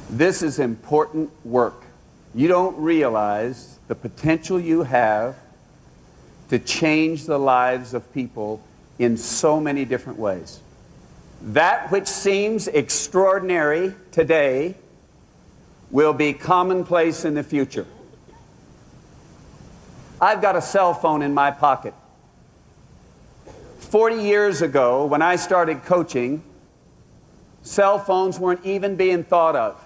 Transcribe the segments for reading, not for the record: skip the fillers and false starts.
This is important work. You don't realize the potential you have to change the lives of people in so many different ways. That which seems extraordinary today will be commonplace in the future. I've got a cell phone in my pocket. 40 years ago, when I started coaching, cell phones weren't even being thought of.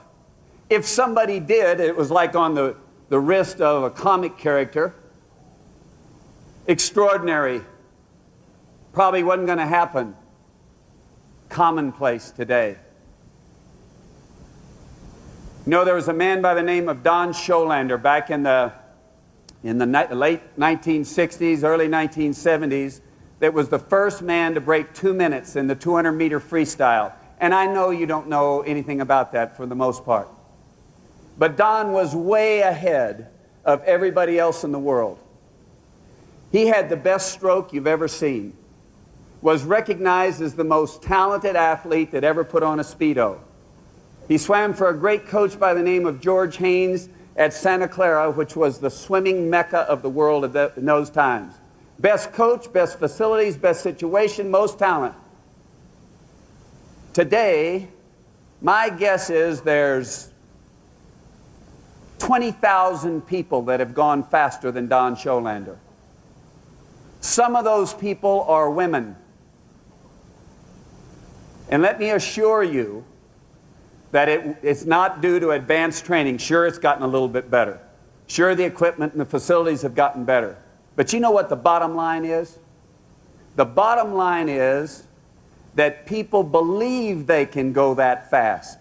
If somebody did, it was like on the wrist of a comic character. Extraordinary. Probably wasn't going to happen. Commonplace today. You know, there was a man by the name of Don Scholander back in the late 1960s, early 1970s, that was the first man to break 2 minutes in the 200-meter freestyle. And I know you don't know anything about that for the most part. But Don was way ahead of everybody else in the world. He had the best stroke you've ever seen. Was recognized as the most talented athlete that ever put on a Speedo. He swam for a great coach by the name of George Haynes at Santa Clara, which was the swimming mecca of the world in those times. Best coach, best facilities, best situation, most talent. Today, my guess is there's 20,000 people that have gone faster than Don Scholander. Some of those people are women. And let me assure you that it's not due to advanced training. Sure, it's gotten a little bit better. Sure, the equipment and the facilities have gotten better. But you know what the bottom line is? The bottom line is that people believe they can go that fast.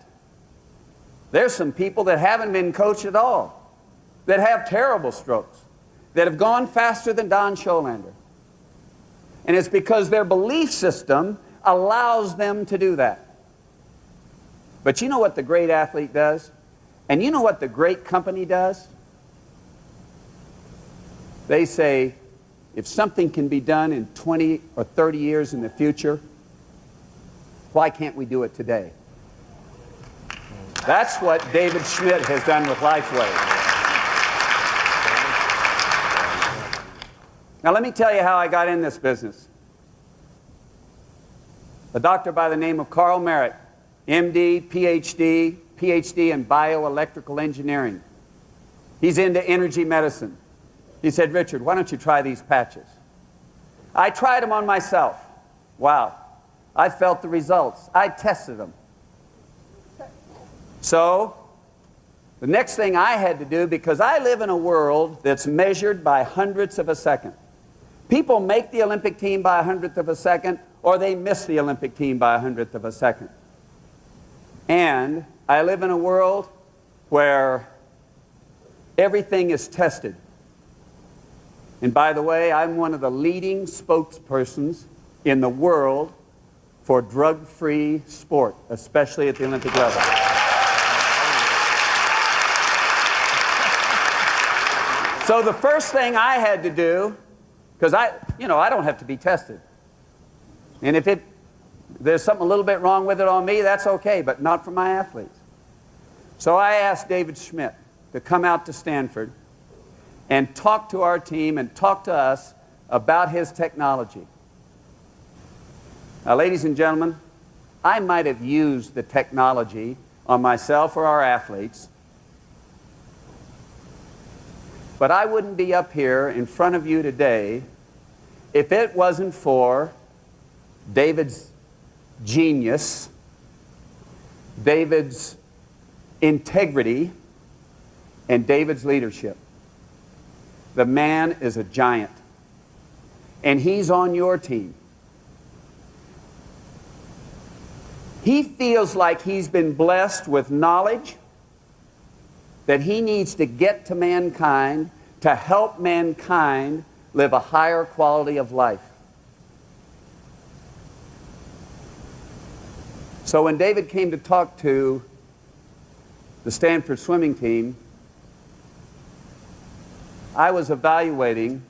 There's some people that haven't been coached at all, that have terrible strokes, that have gone faster than Don Scholander. And it's because their belief system allows them to do that. But you know what the great athlete does? And you know what the great company does? They say, if something can be done in 20 or 30 years in the future, why can't we do it today? That's what David Schmidt has done with LIFEWAVE. Now let me tell you how I got in this business. A doctor by the name of Carl Merritt, MD, PhD in bioelectrical engineering. He's into energy medicine. He said, Richard, why don't you try these patches? I tried them on myself. Wow. I felt the results. I tested them. So, the next thing I had to do, because I live in a world that's measured by hundredths of a second. People make the Olympic team by a hundredth of a second, or they miss the Olympic team by a hundredth of a second. And I live in a world where everything is tested. And by the way, I'm one of the leading spokespersons in the world for drug-free sport, especially at the Olympic level. So the first thing I had to do, because I don't have to be tested. And if there's something a little bit wrong with it on me, that's okay, but not for my athletes. So I asked David Schmidt to come out to Stanford and talk to our team and talk to us about his technology. Now, ladies and gentlemen, I might have used the technology on myself or our athletes, but I wouldn't be up here in front of you today if it wasn't for David's genius, David's integrity, and David's leadership. The man is a giant, and he's on your team. He feels like he's been blessed with knowledge that he needs to get to mankind to help mankind live a higher quality of life. So when David came to talk to the Stanford swimming team, I was evaluating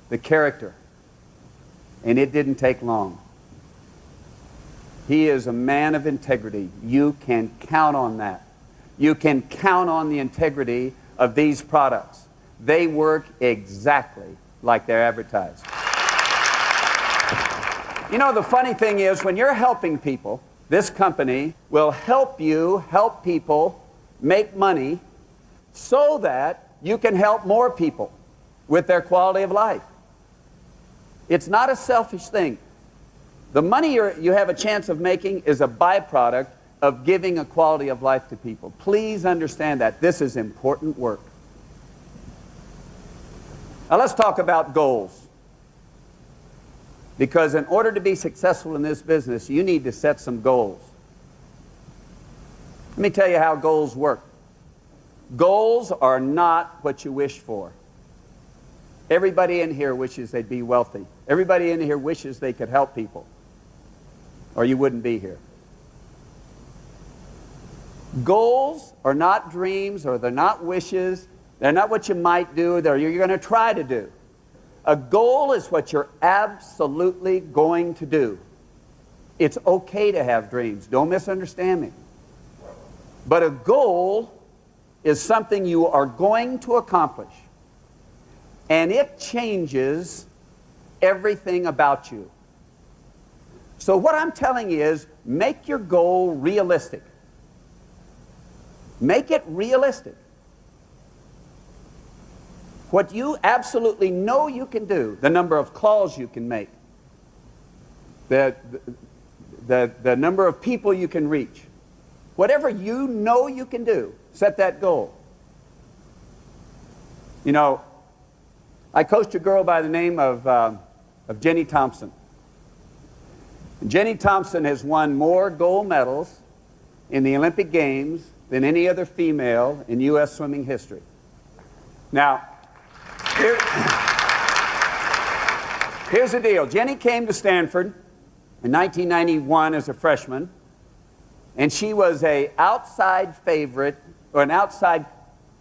the character, and it didn't take long. He is a man of integrity. You can count on that. You can count on the integrity of these products. They work exactly like they're advertised. You know, the funny thing is, when you're helping people, this company will help you help people make money so that you can help more people with their quality of life. It's not a selfish thing. The money you have a chance of making is a byproduct of giving a quality of life to people. Please understand that. This is important work. Now let's talk about goals. Because in order to be successful in this business, you need to set some goals. Let me tell you how goals work. Goals are not what you wish for. Everybody in here wishes they'd be wealthy. Everybody in here wishes they could help people, or you wouldn't be here. Goals are not dreams, or they're not wishes. They're not what you might do, they're you're going to try to do. A goal is what you're absolutely going to do. It's okay to have dreams. Don't misunderstand me. But a goal is something you are going to accomplish. And it changes everything about you. So what I'm telling you is, make your goal realistic. Make it realistic. What you absolutely know you can do, the number of calls you can make, the number of people you can reach, whatever you know you can do, set that goal. You know, I coached a girl by the name of Jenny Thompson. And Jenny Thompson has won more gold medals in the Olympic Games than any other female in U.S. swimming history. Now, here's the deal. Jenny came to Stanford in 1991 as a freshman, and she was an outside favorite, or an outside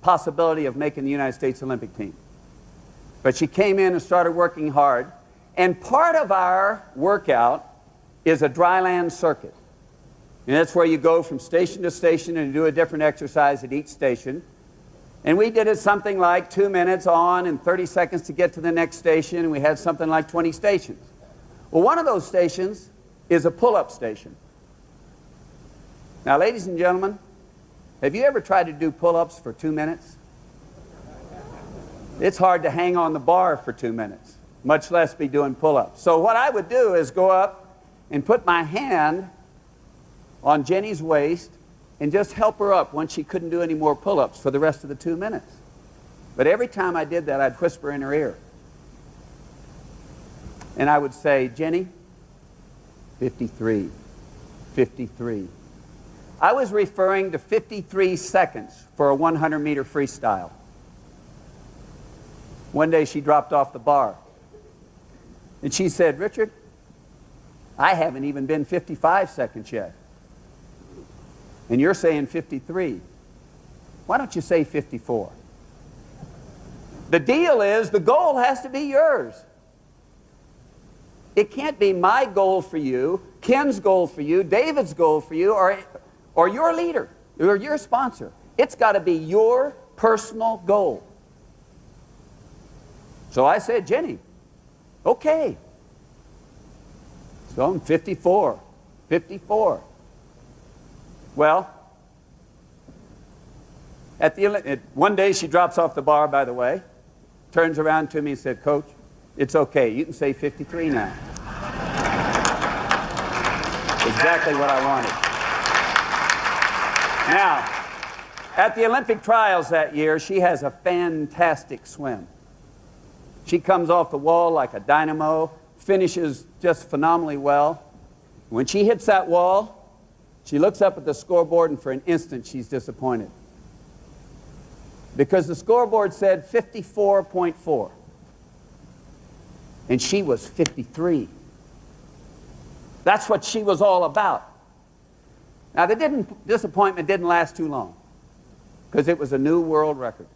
possibility of making the United States Olympic team. But she came in and started working hard, and part of our workout is a dry land circuit. And that's where you go from station to station and do a different exercise at each station. And we did it something like 2 minutes on and 30 seconds to get to the next station, and we had something like 20 stations. Well, one of those stations is a pull-up station. Now, ladies and gentlemen, have you ever tried to do pull-ups for 2 minutes? It's hard to hang on the bar for 2 minutes, much less be doing pull-ups. So what I would do is go up and put my hand on Jenny's waist and just help her up once she couldn't do any more pull-ups for the rest of the 2 minutes. But every time I did that, I'd whisper in her ear. And I would say, Jenny, 53, 53. I was referring to 53 seconds for a 100-meter freestyle. One day she dropped off the bar. And she said, Richard, I haven't even been 55 seconds yet. And you're saying 53. Why don't you say 54? The deal is, the goal has to be yours. It can't be my goal for you, Ken's goal for you, David's goal for you, or your leader, or your sponsor. It's got to be your personal goal. So I said, Jenny, okay. So I'm 54, 54. Well, one day she drops off the bar, by the way, turns around to me and said, Coach, it's okay. You can say 53 now. Exactly what I wanted. Now, at the Olympic trials that year, she has a fantastic swim. She comes off the wall like a dynamo, finishes just phenomenally well. When she hits that wall, she looks up at the scoreboard, and for an instant, she's disappointed. Because the scoreboard said 54.4. And she was 53. That's what she was all about. Now, the disappointment didn't last too long, because it was a new world record.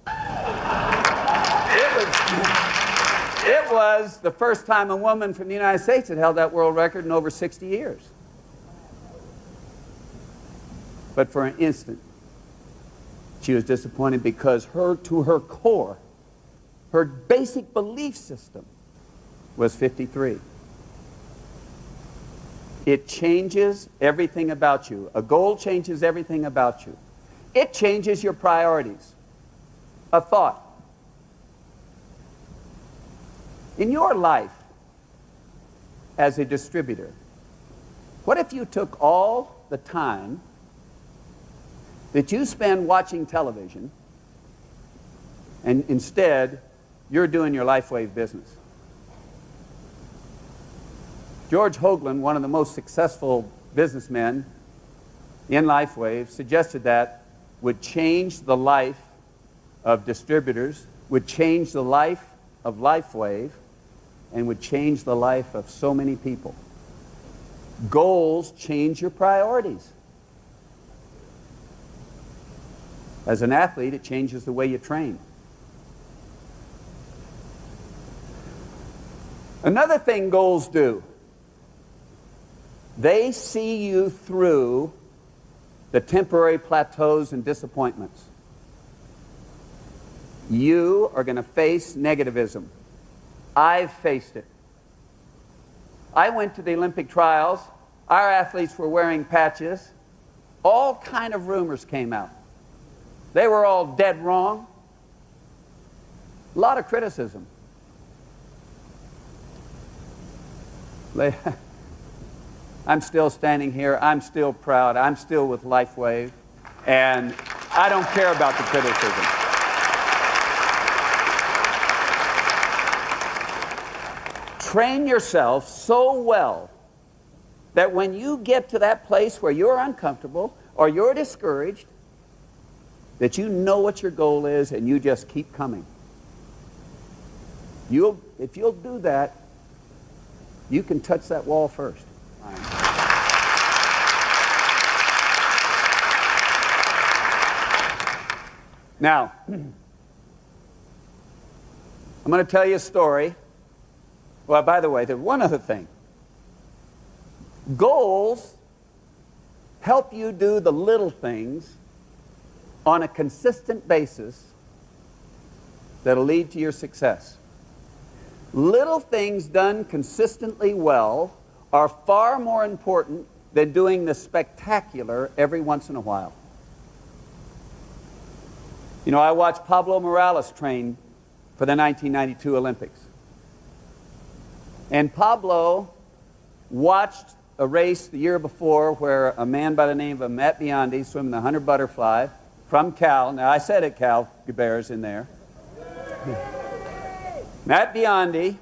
It was the first time a woman from the United States had held that world record in over 60 years. But for an instant, She was disappointed because to her core, her basic belief system was 53. It changes everything about you. A goal changes everything about you. It changes your priorities. A thought. In your life as a distributor, what if you took all the time that you spend watching television and instead you're doing your LIFEWAVE business? George Hoagland, one of the most successful businessmen in LIFEWAVE, suggested that would change the life of distributors, would change the life of LIFEWAVE, and would change the life of so many people. Goals change your priorities. As an athlete, it changes the way you train. Another thing goals do, they see you through the temporary plateaus and disappointments. You are going to face negativism. I've faced it. I went to the Olympic trials. Our athletes were wearing patches. All kind of rumors came out. They were all dead wrong. A lot of criticism. I'm still standing here. I'm still proud. I'm still with LIFEWAVE. And I don't care about the criticism. Train yourself so well that when you get to that place where you're uncomfortable or you're discouraged, that you know what your goal is and you just keep coming. If you'll do that, you can touch that wall first. Now, I'm going to tell you a story. Well, by the way, there's one other thing. Goals help you do the little things on a consistent basis that'll lead to your success. Little things done consistently well are far more important than doing the spectacular every once in a while. You know, I watched Pablo Morales train for the 1992 Olympics. And Pablo watched a race the year before where a man by the name of Matt Biondi swimming the 100 butterfly from Cal. Now, I said it, Cal. Guber's in there. Matt Biondi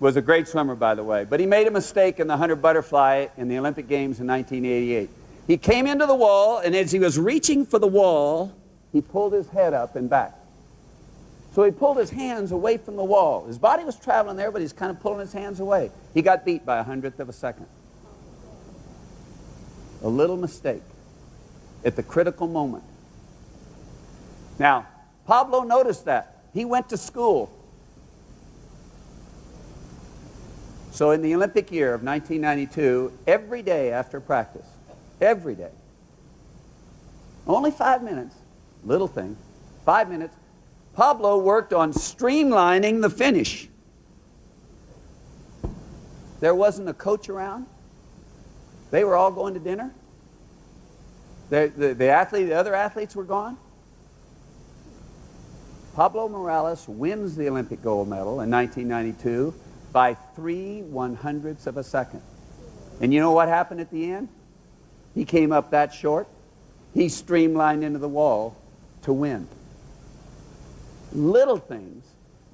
was a great swimmer, by the way, but he made a mistake in the 100 butterfly in the Olympic Games in 1988. He came into the wall, and as he was reaching for the wall, he pulled his head up and back. So he pulled his hands away from the wall. His body was traveling there, but he's kind of pulling his hands away. He got beat by 100th of a second. A little mistake at the critical moment. Now, Pablo noticed that. He went to school. So in the Olympic year of 1992, every day after practice, every day, only 5 minutes, little thing, 5 minutes, Pablo worked on streamlining the finish. There wasn't a coach around. They were all going to dinner. The other athletes were gone. Pablo Morales wins the Olympic gold medal in 1992 by 3/100ths of a second. And you know what happened at the end? He came up that short. He streamlined into the wall to win. Little things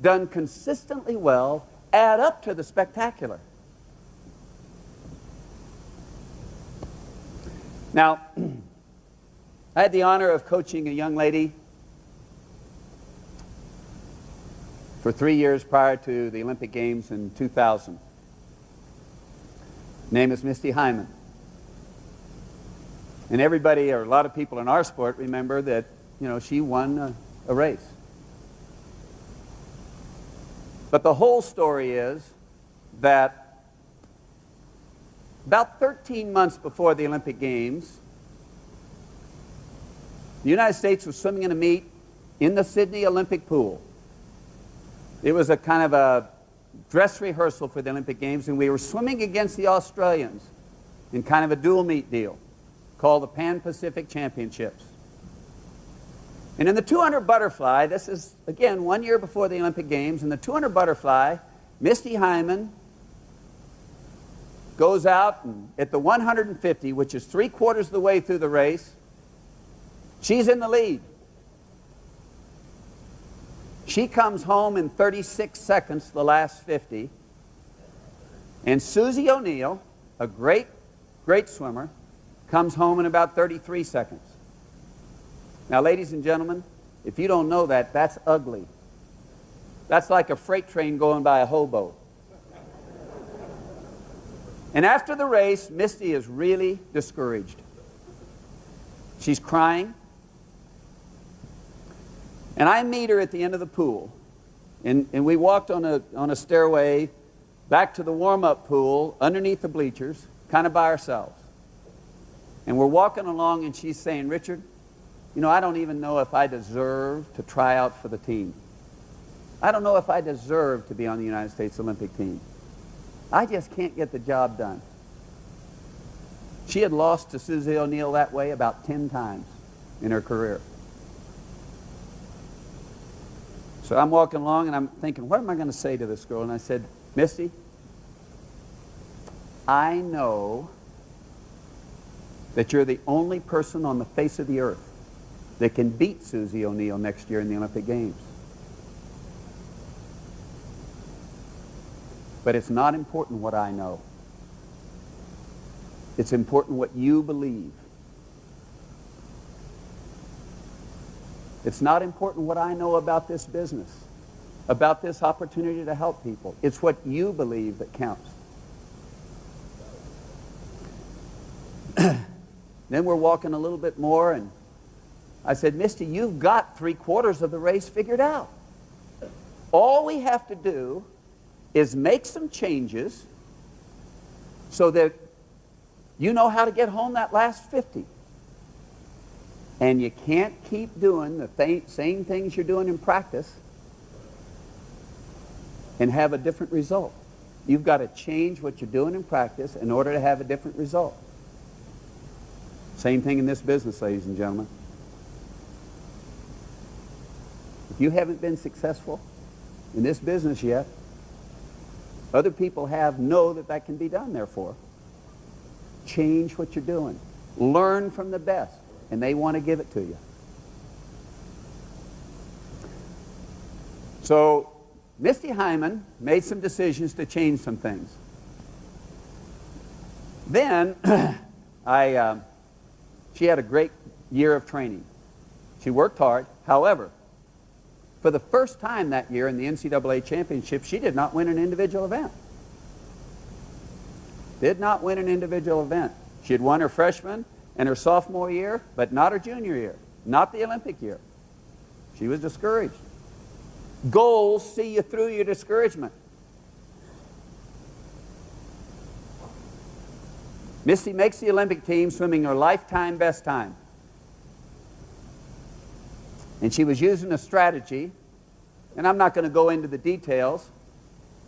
done consistently well add up to the spectacular. Now, I had the honor of coaching a young lady for 3 years prior to the Olympic Games in 2000. Her name is Misty Hyman. And everybody, or a lot of people in our sport, remember that, you know, she won a race. But the whole story is that about 13 months before the Olympic Games, The United States was swimming in a meet in the Sydney Olympic pool. It was a kind of a dress rehearsal for the Olympic Games, and we were swimming against the Australians in kind of a dual meet deal called the Pan-Pacific Championships. And in the 200 butterfly, this is, again, 1 year before the Olympic Games, in the 200 butterfly, Misty Hyman goes out and at the 150, which is 3/4 of the way through the race, she's in the lead. She comes home in 36 seconds, the last 50. And Susie O'Neill, a great swimmer, comes home in about 33 seconds. Now, ladies and gentlemen, if you don't know that, that's ugly. That's like a freight train going by a hobo. And after the race, Misty is really discouraged. She's crying. And I meet her at the end of the pool. And we walked on a stairway back to the warm-up pool underneath the bleachers, kind of by ourselves. And we're walking along, and she's saying, "Richard, you know, I don't even know if I deserve to try out for the team. I don't know if I deserve to be on the United States Olympic team. I just can't get the job done." She had lost to Susie O'Neill that way about 10 times in her career. So I'm walking along, and I'm thinking, what am I going to say to this girl? And I said, "Misty, I know that you're the only person on the face of the earth that can beat Susie O'Neill next year in the Olympic Games. But it's not important what I know. It's important what you believe. It's not important what I know about this business, about this opportunity to help people. It's what you believe that counts." Then we're walking a little bit more, and I said, "Misty, you've got 3/4 of the race figured out. All we have to do is make some changes so that you know how to get home that last 50. And you can't keep doing the same things you're doing in practice and have a different result. You've got to change what you're doing in practice in order to have a different result." Same thing in this business, ladies and gentlemen. If you haven't been successful in this business yet, other people know that that can be done, therefore. Change what you're doing. Learn from the best, and they want to give it to you. So Misty Hyman made some decisions to change some things. Then she had a great year of training. She worked hard. However, for the first time that year in the NCAA championship, she did not win an individual event. Did not win an individual event. She had won her freshman and her sophomore year, but not her junior year, not the Olympic year. She was discouraged. Goals see you through your discouragement. Misty makes the Olympic team swimming her lifetime best time. And she was using a strategy, and I'm not going to go into the details,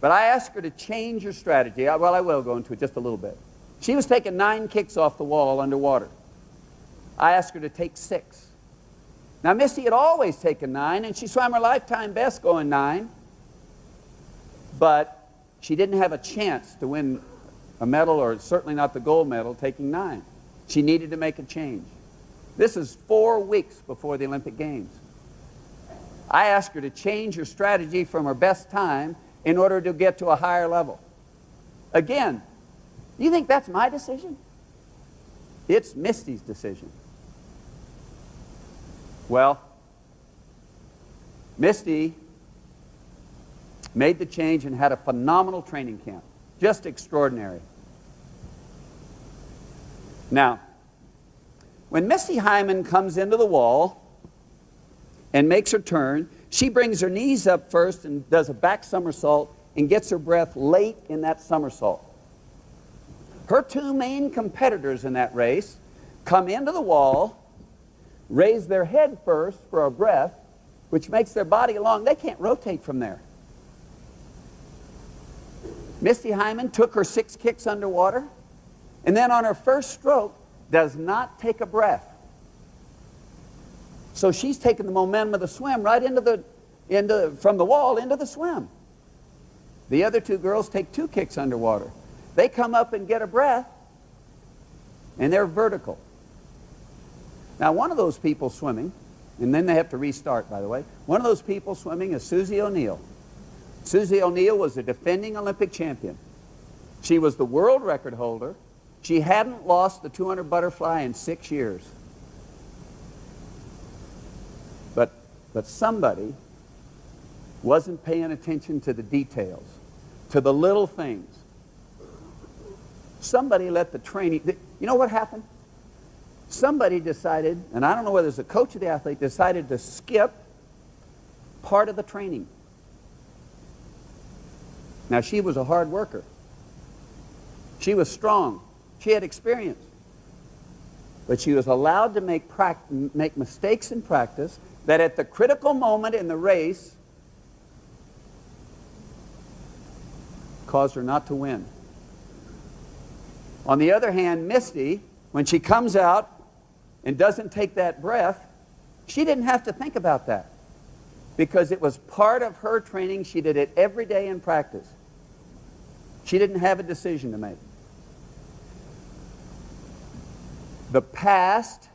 but I asked her to change her strategy. Well, I will go into it just a little bit. She was taking 9 kicks off the wall underwater. I asked her to take 6. Now, Misty had always taken 9, and she swam her lifetime best going 9, but she didn't have a chance to win a medal, or certainly not the gold medal, taking 9. She needed to make a change. This is 4 weeks before the Olympic Games. I asked her to change her strategy from her best time in order to get to a higher level. Again, do you think that's my decision? It's Misty's decision. Well, Misty made the change and had a phenomenal training camp. Just extraordinary. Now, when Misty Hyman comes into the wall and makes her turn, she brings her knees up first and does a back somersault and gets her breath late in that somersault. Her 2 main competitors in that race come into the wall raise their head first for a breath, which makes their body long. They can't rotate from there. Misty Hyman took her 6 kicks underwater, and then on her first stroke does not take a breath. So she's taking the momentum of the swim right from the wall into the swim. The other 2 girls take 2 kicks underwater. They come up and get a breath, and they're vertical. Now, one of those people swimming, and then they have to restart, by the way, one of those people swimming is Susie O'Neill. Susie O'Neill was a defending Olympic champion. She was the world record holder. She hadn't lost the 200 butterfly in 6 years. But somebody wasn't paying attention to the details, to the little things. Somebody let the training, you know what happened? Somebody decided, and I don't know whether it was the coach or the athlete, decided to skip part of the training. Now, she was a hard worker. She was strong. She had experience. But she was allowed to make mistakes in practice that at the critical moment in the race caused her not to win. On the other hand, Misty, when she comes out and doesn't take that breath, she didn't have to think about that because it was part of her training. She did it every day in practice. She didn't have a decision to make. The past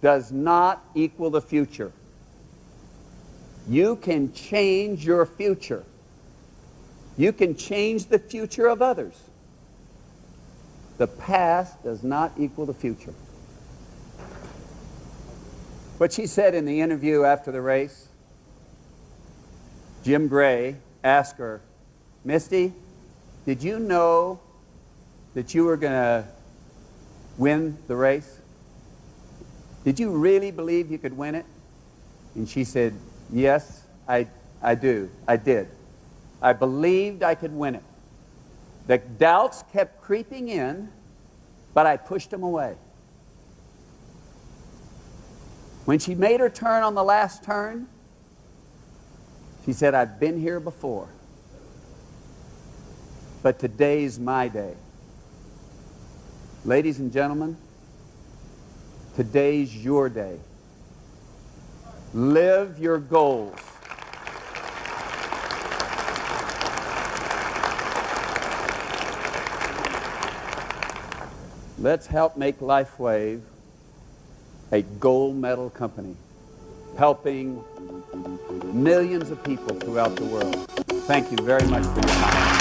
does not equal the future. You can change your future. You can change the future of others. The past does not equal the future. What she said in the interview after the race, Jim Gray asked her, Misty, did you know that you were going to win the race? Did you really believe you could win it? And she said, yes, I do. I did. I believed I could win it. The doubts kept creeping in, but I pushed them away. When she made her turn on the last turn, she said, I've been here before, but today's my day. Ladies and gentlemen, today's your day. Live your goals. Let's help make LIFEWAVE a gold medal company, helping millions of people throughout the world. Thank you very much for your time.